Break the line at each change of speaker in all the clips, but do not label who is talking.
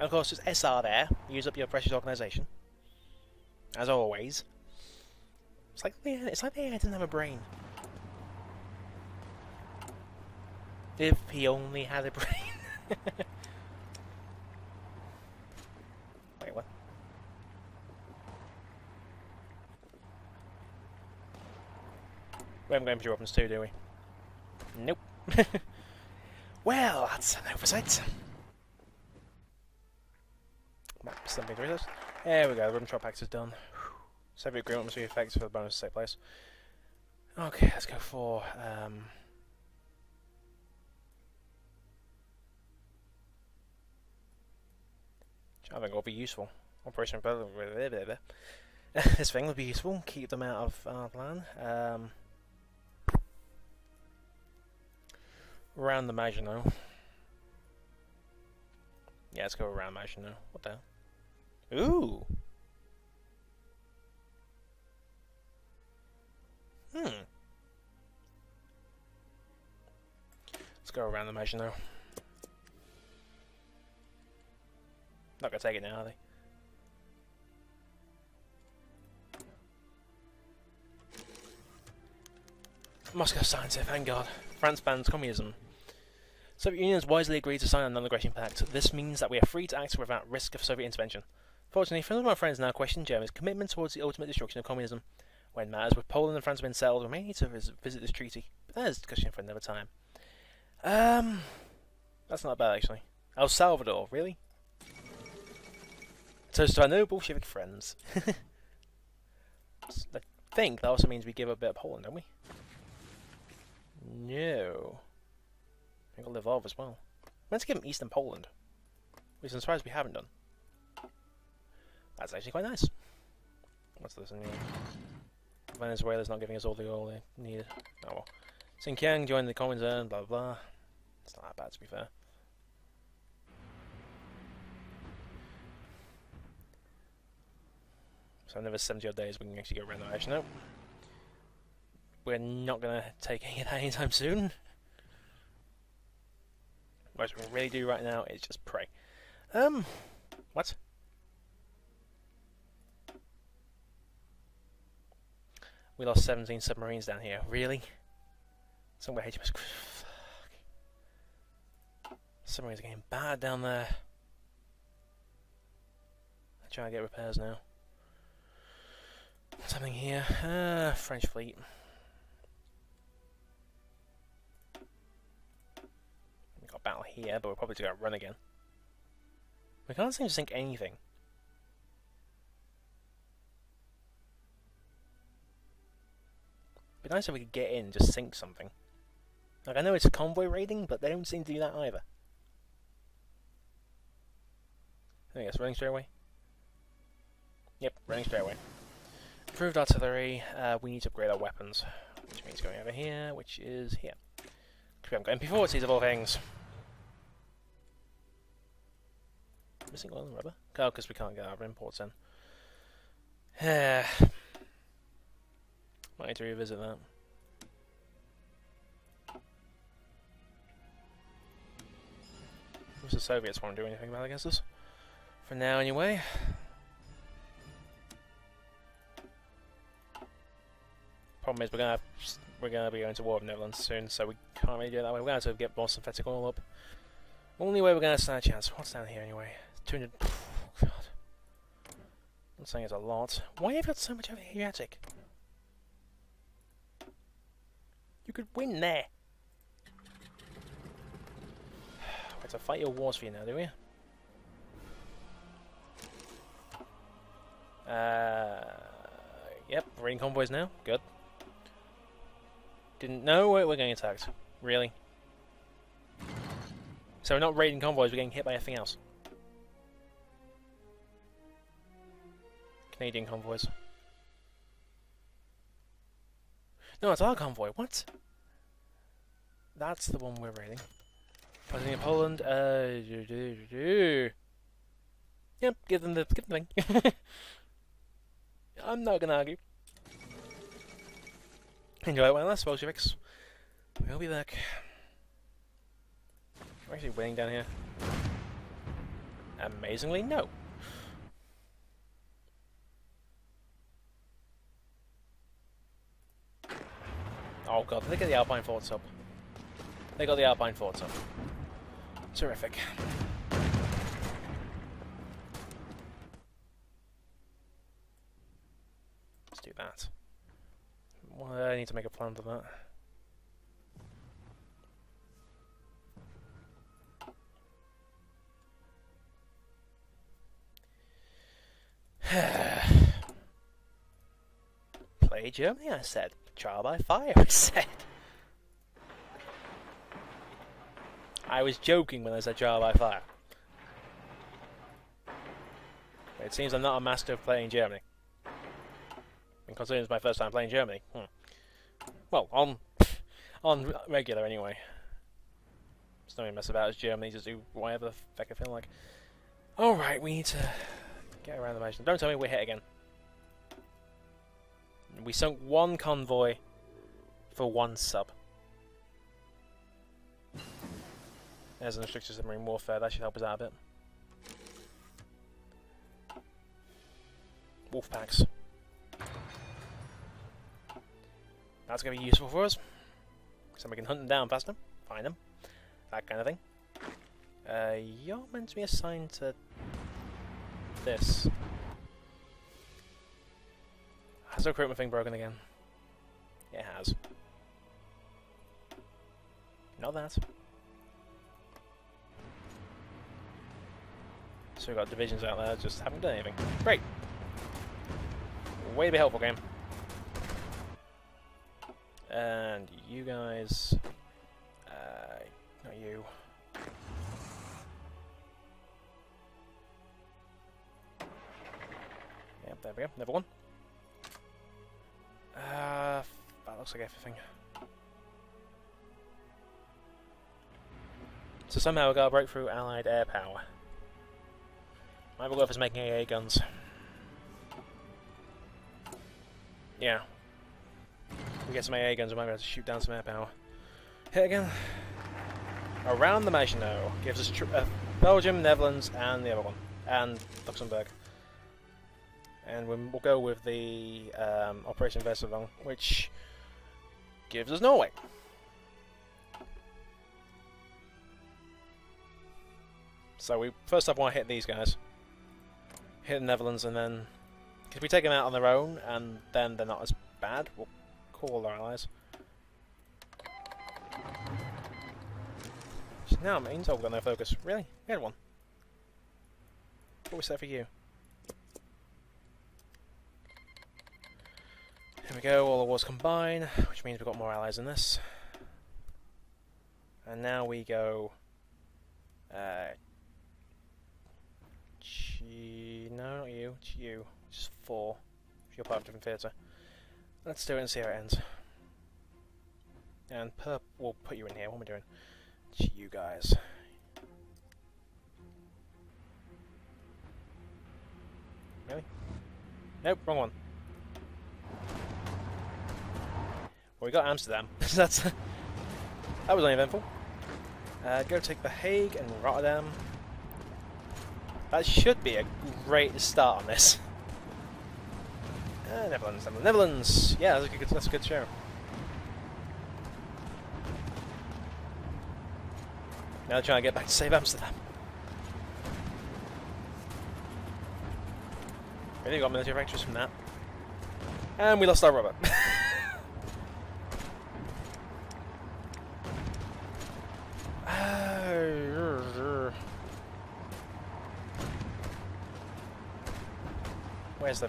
And of course, just SR there. Use up your precious organisation. As always. It's like the AI doesn't have a brain. If he only had a brain. Wait, what? We haven't got infantry weapons too, do we? Nope. Well, that's an oversight. Map something to this. There we go, the Ribbentrop Pact is done. Soviet agreement must be effective for the bonus to take place. Okay, let's go for I think will be useful. Operation this thing will be useful. Keep them out of our plan. Around the Maginot. Yeah, let's go around Maginot. What the hell? Ooh! Let's go around the Maginot. Not gonna take it now, are they? Moscow signs it, thank God. France bans communism. Soviet Union has wisely agreed to sign a non-aggression pact. This means that we are free to act without risk of Soviet intervention. Fortunately, some of my friends now question Germany's commitment towards the ultimate destruction of communism. When matters with Poland and France have been settled, we may need to visit this treaty. But that is a discussion for another time. That's not bad, actually. El Salvador, really? Toast to our noble Bolshevik friends. I think that also means we give a bit of Poland, don't we? No. I think we'll Lvov as well. We're meant to give them Eastern Poland, which I'm surprised we haven't done. That's actually quite nice. What's this in here? Venezuela's not giving us all the oil they needed. Oh well. Xinjiang joined the Comintern, blah blah blah. It's not that bad, to be fair. So another 70 odd days we can actually go around that. Actually, no. We're not going to take any of that anytime soon. What we really do right now is just pray. What? We lost 17 submarines down here. Really? Somewhere HMS. Fuck. Submarines are getting bad down there. I'm trying to get repairs now. Something here. French fleet. We've got a battle here, but we're probably just going to run again. We can't seem to sink anything. It'd be nice if we could get in and just sink something. Like, I know it's a convoy raiding, but they don't seem to do that either. I guess running straight away. Yep, running straight away. Improved artillery, we need to upgrade our weapons, which means going over here, which is here. Because we haven't got MP40s of all things. Missing oil and rubber? Oh, because we can't get our imports in. Might need to revisit that. If the Soviets won't do anything about it against us. For now, anyway. Problem is, we're gonna be going to war with Netherlands soon, so we can't really do it that way. We're gonna have to get more synthetic oil up. Only way we're gonna stand a chance. What's down here anyway? 200. Oh, God. I'm saying it's a lot. Why have you got so much Adriatic? You could win there. We have to fight your wars for you now, do we? Yep, raiding convoys now. Good. Didn't know we're getting attacked. Really? So we're not raiding convoys, we're getting hit by everything else. Canadian convoys. No, it's our convoy. What? That's the one we're raiding. Fighting in Poland. Yep, give them the thing. I'm not gonna argue. Enjoy it while it lasts, Bolsheviks. We'll be back. We're actually winning down here. Amazingly, no. Oh god, they get the Alpine forts up. They got the Alpine forts up. Terrific. Let's do that. Well, I need to make a plan for that. Play Germany, I said. Trial by fire, I said. I was joking when I said trial by fire. It seems I'm not a master of playing Germany. And considering it's my first time playing Germany. Well, on regular anyway. It's not even mess about as Germany, just do whatever the fuck I feel like. Alright, we need to get around the motion. Don't tell me we're hit again. We sunk one convoy for one sub. There's an restricted submarine warfare, that should help us out a bit. Wolf packs. That's going to be useful for us. So we can hunt them down faster, find them, that kind of thing. You're meant to be assigned to this. Has the recruitment thing broken again? It has. Not that. So we've got divisions out there, just haven't done anything. Great! Way to be helpful, game. And you guys... not you. Yep, there we go. Another one. That looks like everything. So somehow we got a breakthrough Allied air power. Might be worth us making AA guns. Yeah. If we get some AA guns, we might be able to shoot down some air power. Hit again. Around the Maginot gives us Belgium, Netherlands, and the other one. And Luxembourg. And we'll go with the Operation Versailles, which gives us Norway. So we first up want to hit these guys. Hit the Netherlands, and then... If we take them out on their own, and then they're not as bad, we'll call all our allies. Which now means... Oh, we've got no focus. Really? We had one. What was that for you? Here we go, all the wars combine, which means we've got more allies in this. And now we go... no, not you, it's you. Just 4. If you're part of a different theatre. Let's do it and see how it ends. And we'll put you in here. What am I doing? It's you guys. Really? Nope, wrong one. Well, we got Amsterdam. That was uneventful. Go take The Hague and Rotterdam. That should be a great start on this. Netherlands, Netherlands! Yeah, that's a good show. Now they're trying to get back to save Amsterdam. Really got military victories from that. And we lost our rubber. Where's the...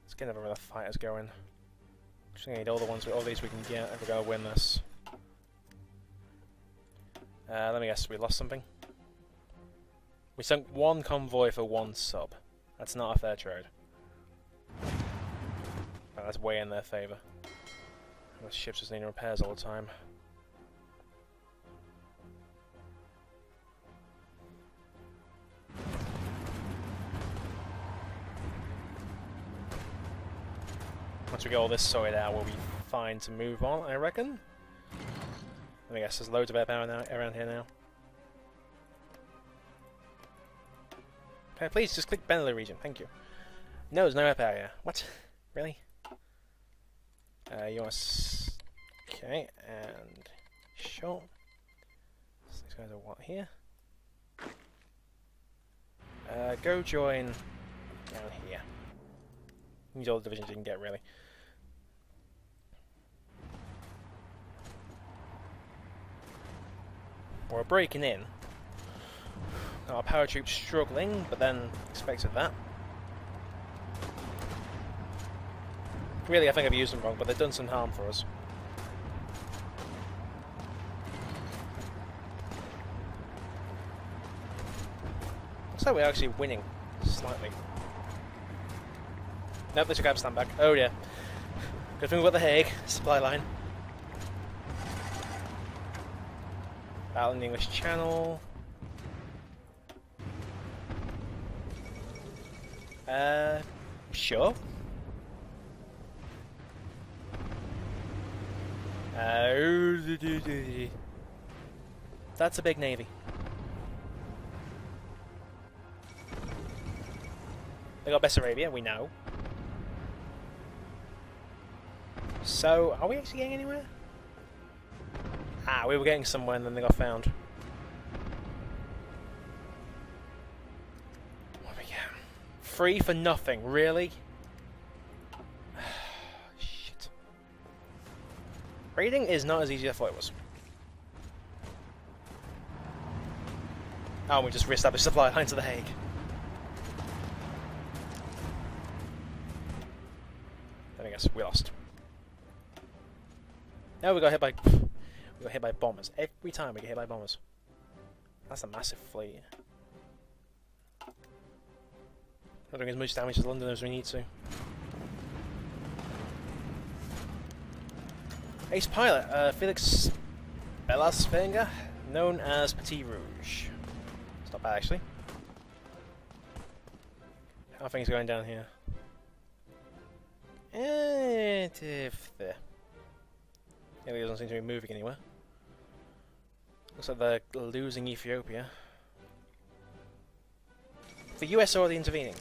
Let's get where the fighters going. Just need all these we can get if we're going to win this. Let me guess, we lost something? We sunk one convoy for one sub. That's not a fair trade. Oh, that's way in their favour. The ships just need repairs all the time. Once we get all this sorted out, we'll be fine to move on, I reckon. Let me guess, there's loads of air power now, around here now. Please, just click Benelux region, thank you. No, there's no rep area. What? Really? You want okay, and sure. So these guys are what here? Go join down here. Use all the divisions you can get, really. We're breaking in. Our paratroops struggling, but then expected that. Really, I think I've used them wrong, but they've done some harm for us. Looks like we're actually winning, slightly. Nope, they took out stand back. Oh yeah. Good thing we've got the Hague, supply line. Battle in the English Channel. Sure. That's a big navy. They got Bessarabia, we know. So, are we actually getting anywhere? Ah, we were getting somewhere and then they got found. What do we get? Free for nothing, really? Shit. Raiding is not as easy as I thought it was. Oh, we just re-established supply line to the Hague. Then I guess we lost. No, we got hit by bombers. Every time we get hit by bombers. That's a massive fleet. Not doing as much damage to London as we need to. Ace pilot, Felix Belasvenga, known as Petit Rouge. It's not bad actually. How are things going down here? There. Yeah, it doesn't seem to be moving anywhere. Looks like they're losing Ethiopia. The US already intervening.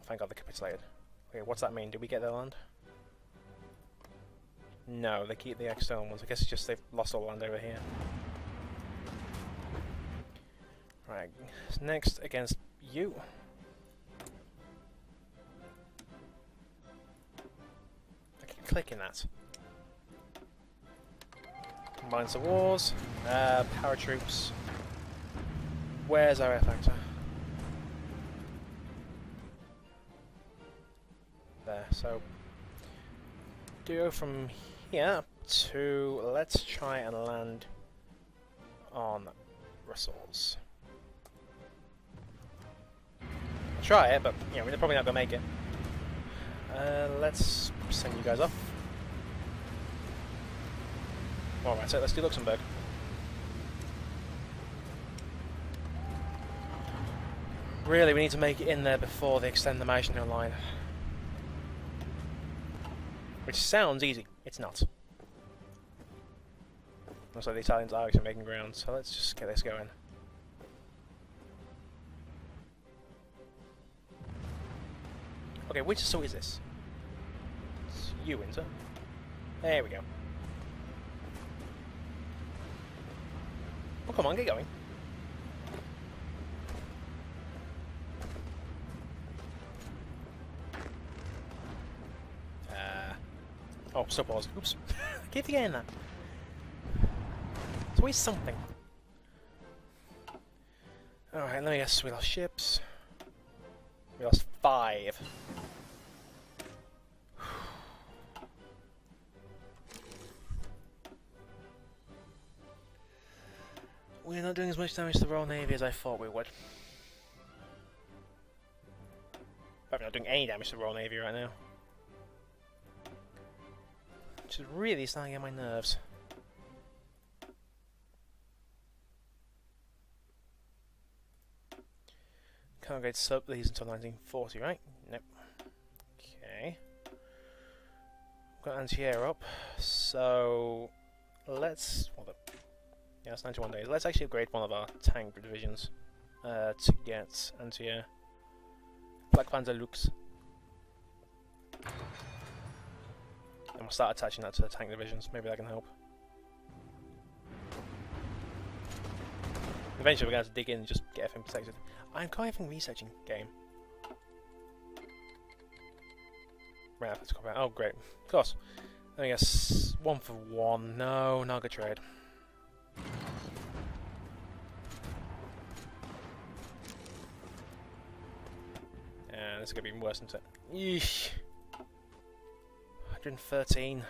Thank God they capitulated. Okay, what's that mean? Did we get their land? No, they keep the external ones. I guess it's just they've lost all the land over here. Right, next against you. I keep clicking that. Combines the wars. Paratroops. Where's our air factor? There, so do go from here to let's try and land on Brussels. I'll try it, but you know, we're probably not gonna make it. Let's send you guys off. Alright, so let's do Luxembourg. Really, we need to make it in there before they extend the Maginot Line. Which sounds easy. It's not. Looks like the Italians are actually making ground, so let's just get this going. Okay, which assault is this? It's you, Winter. There we go. Oh, come on, get going. Oh, so pause. Oops. I keep forgetting that. It's always something. Alright, let me guess. We lost ships. We lost 5. We're not doing as much damage to the Royal Navy as I thought we would. But we're not doing any damage to the Royal Navy right now. Which is really starting to get my nerves. Can't get sub these until 1940, right? Nope. Okay. Got anti-air up, so let's. Well, yeah, it's 91 days. Let's actually upgrade one of our tank divisions. to get anti-air. Black Panzer Lux. And we'll start attaching that to the tank divisions. Maybe that can help. Eventually we're going to have to dig in and just get everything protected. I'm kind of researching game. Right, let's go back. Oh, great. Of course. I guess 1 for 1. No, not a good trade. And this is going to be even worse, isn't it? Yeesh. 113. You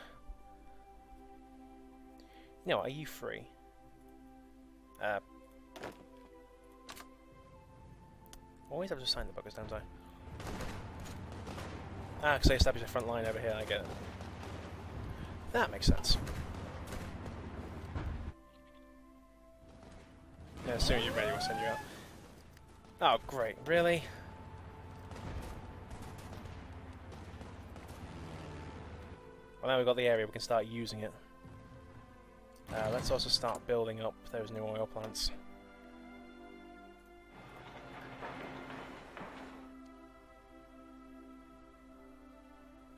know what, are you free? Always have to sign the buggers, don't I? Ah, because they established a front line over here, I get it. That makes sense. Yeah, as soon as you're ready, we'll send you out. Oh, great. Really? Well, now we've got the area, we can start using it. Let's also start building up those new oil plants.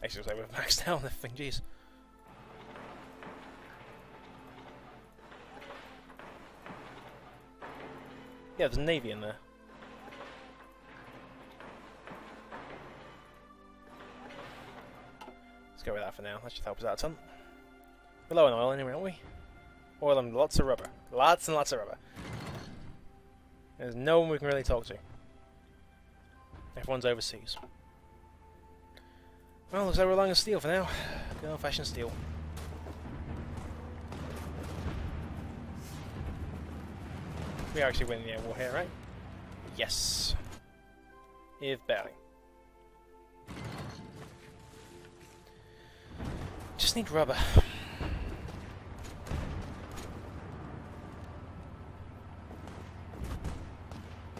Actually, looks like we've maxed out on everything, jeez. Yeah, there's a navy in there. Let's go with that for now. That should help us out a ton. We're low on oil anyway, aren't we? Oil and lots of rubber. Lots and lots of rubber. There's no one we can really talk to. Everyone's overseas. Well, looks like we're relying on steel for now. Good old-fashioned steel. We are actually winning the air war here, right? Yes. If barely. Just need rubber.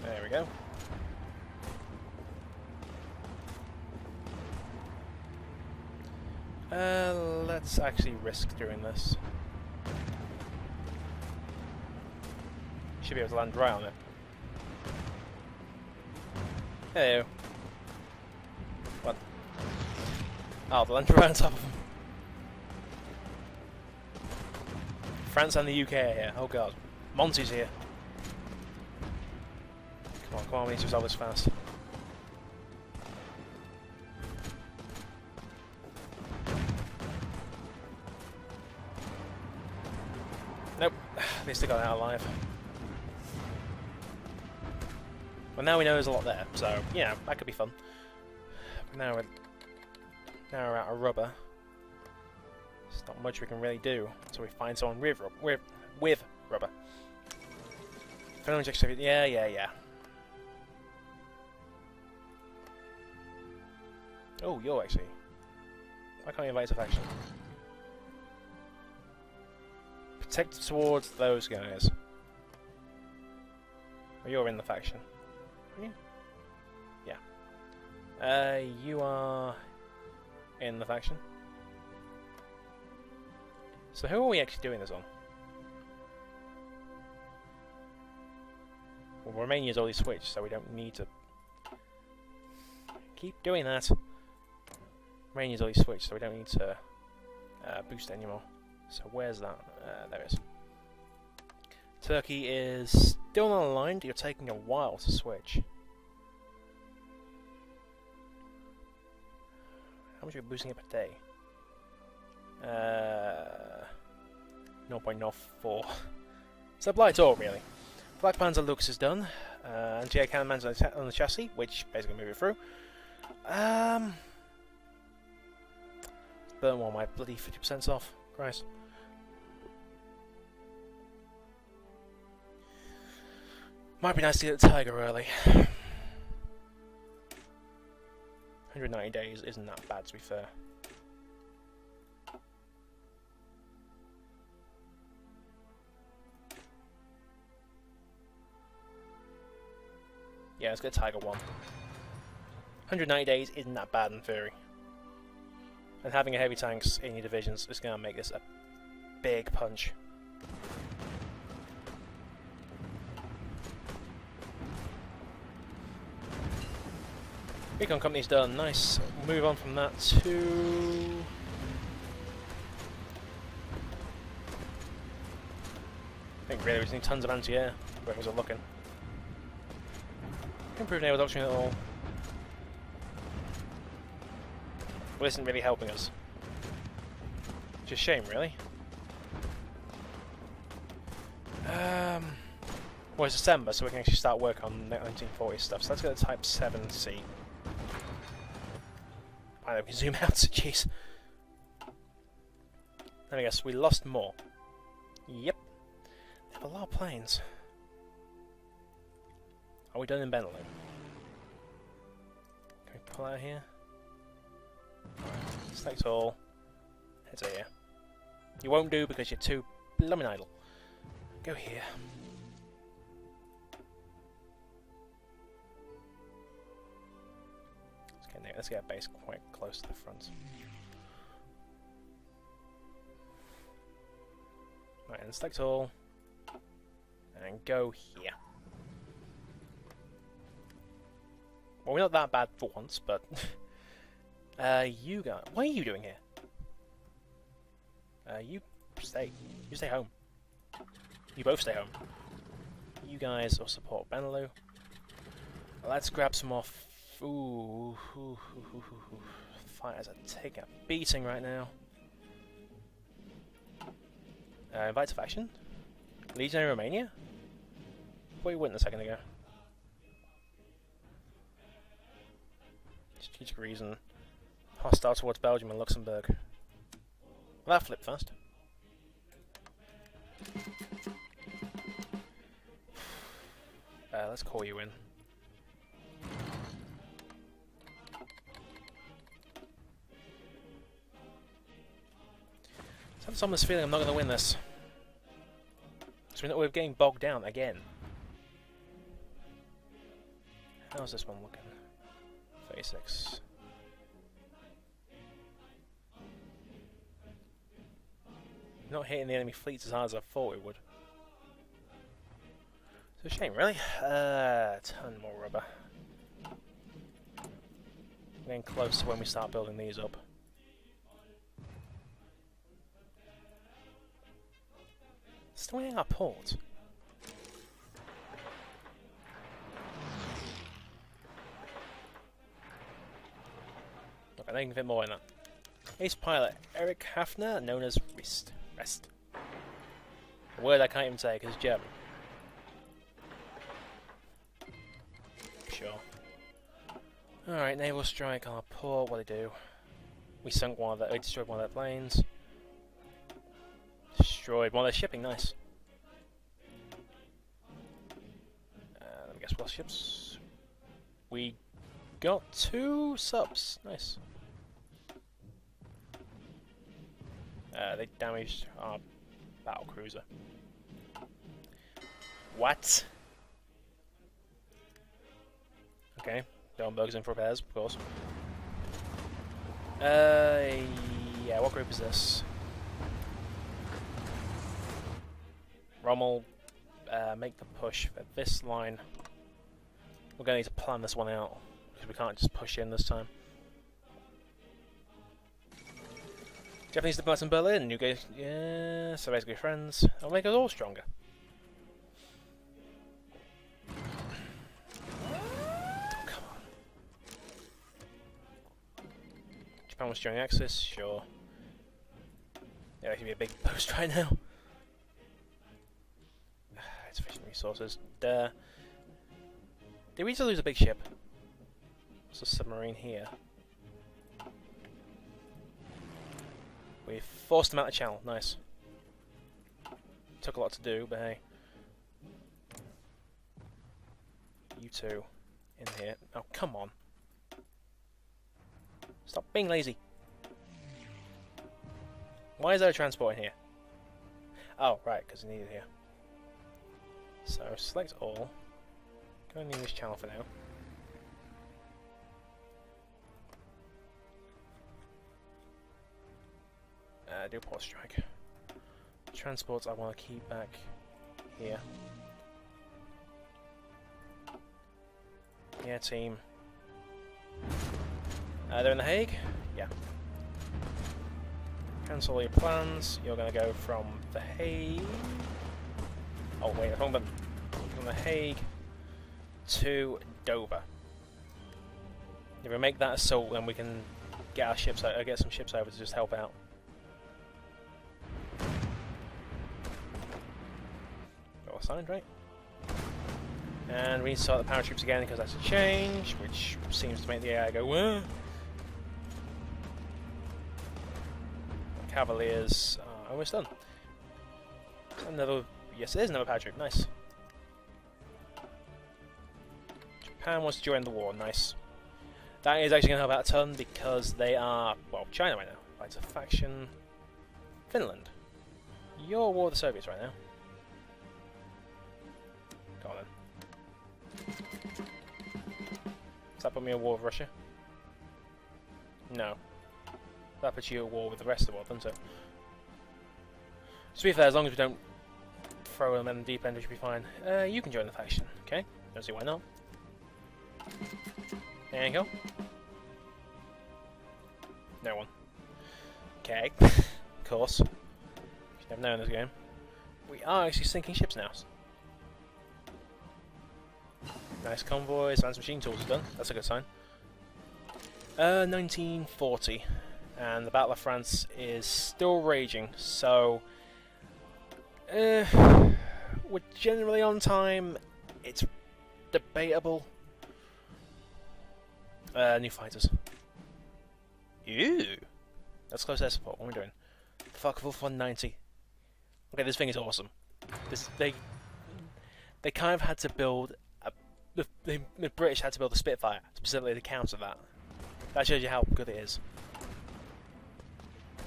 There we go. Let's actually risk doing this. Should be able to land right on it. Hello. What? Oh, the land right on top of them. France and the UK are here. Oh god. Monty's here. Come on, we need to resolve this fast. Nope. They still got out alive. Well, now we know there's a lot there, so yeah, that could be fun. But now we're out of rubber. There's not much we can really do until we find someone with rubber. Yeah. Oh, you're actually. Why can't you invite a faction? Protect towards those guys. Well, you're in the faction. Are you? Yeah. You are in the faction. So who are we actually doing this on? Well, Romania's already switched, so we don't need to keep doing that. Romania's already switched, so we don't need to boost it anymore. So where's that? There it is. Turkey is still not aligned. You're taking a while to switch. How much are we boosting up a day? 0.04. Supply tour, really. Black Panzer Lux is done. Anti-air cannon on the chassis, which basically move it through. Burn one, my bloody 50% off. Christ. Might be nice to get the Tiger early. 190 days isn't that bad, to be fair. Yeah, let's get Tiger 1. 190 days isn't that bad in theory. And having a heavy tanks in your divisions is going to make this a big punch. Recon company's done. Nice. Move on from that to... I think really we just need tons of anti-air. Whoever's looking. Improved naval doctrine at all. Well, isn't really helping us. Which is a shame, really. Well, it's December, so we can actually start work on 1940 stuff. So let's go to Type 7C. I know we can zoom out, jeez. I guess we lost more. Yep. They have a lot of planes. Are we done in Benelux? Can we pull out here? Select all. Head to here. You won't do because you're too blooming idle. Go here. Let's get a base quite close to the front. Right, and select all. And go here. Well, we're not that bad for once, but... you guys... What are you doing here? You stay home. You both stay home. You guys will support Benelux. Let's grab some more... Fighters are taking a beating right now. Invite to faction? Legion in Romania? We wouldn't a second ago. Strategic reason. Hostile towards Belgium and Luxembourg. Well, that flipped fast. Let's call you in. I have this feeling I'm not going to win this. So we're getting bogged down again. How's this one looking? 36. Not hitting the enemy fleets as hard as I thought we would. It's a shame, really. A ton more rubber. Getting close to when we start building these up. Still in our port. Look, I think I can fit more in that. Ace pilot Eric Hafner, known as Rest. A word I can't even say because it's German. Sure. Alright, naval strike on our port. What do they do? We sunk one of their. We destroyed one of their planes. Destroyed one of their shipping. Nice. Let me guess what ships. We got 2 subs. Nice. They damaged our battle cruiser. What? Okay, Dornberg's in for repairs, of course. Yeah, what group is this? Rommel, make the push for this line. We're going to need to plan this one out, because we can't just push in this time. Japanese diplomats in Berlin, you guys, yeah, so basically friends. That'll make us all stronger. Oh, come on. Japan was showing Axis, sure. Yeah, that could be a big boost right now. Insufficient resources. Did we just lose a big ship? What's a submarine here? We forced them out of the channel. Nice. Took a lot to do, but hey. You two in here. Oh, come on. Stop being lazy. Why is there a transport in here? Oh, right, because I need it here. So, select all. Go in the English channel for now. Do port strike. Transports I want to keep back here. Yeah, team. They're in The Hague? Yeah. Cancel all your plans. You're going to go from The Hague... Oh wait, wrong button. From The Hague to Dover. If we make that assault, then we can get our ships, get some ships over to just help out. All signed, right? And we need to start the paratroops again because that's a change, which seems to make the AI go, whoa! Cavaliers are almost done. Another, yes, it is another paratroop, nice. Japan wants to join the war, nice. That is actually going to help out a ton because they are, well, China right now. Right, a faction. Finland. You're at war with the Soviets right now. Go on then. Does that put me at war with Russia? No. That puts you at war with the rest of the world, doesn't it? To be fair, as long as we don't throw them in the deep end, we should be fine. You can join the faction, okay? Don't see why not. There you go. No one. Okay. Of course. You never know in this game. We are actually sinking ships now. Nice convoys, advanced machine tools are done. That's a good sign. 1940. And the Battle of France is still raging, so... we're generally on time. It's debatable. New fighters. Ew! That's close air support. What are we doing? Fuck Wolf 190. Okay, this thing is awesome. They kind of had to build the British had to build a Spitfire specifically to counter that. That shows you how good it is.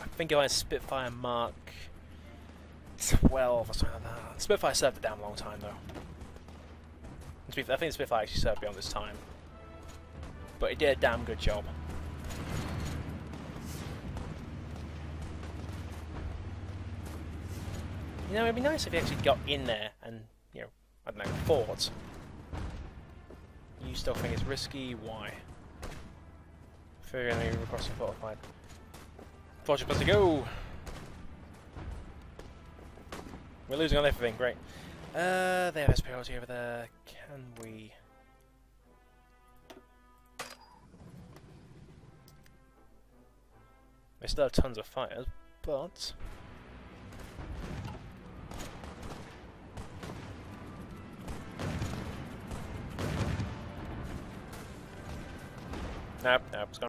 I think it was Spitfire Mark 12 or something like that. Spitfire served a damn long time though. I think the Spitfire actually served beyond this time. But it did a damn good job. You know, it'd be nice if you actually got in there and, you know, I don't know, fought. You still think it's risky? Why? Figure you're going to cross the fortified. Fortune plus to go! We're losing on everything, great. They have superiority over there. Can we... They still have tons of fighters, but... Nope, it's gone.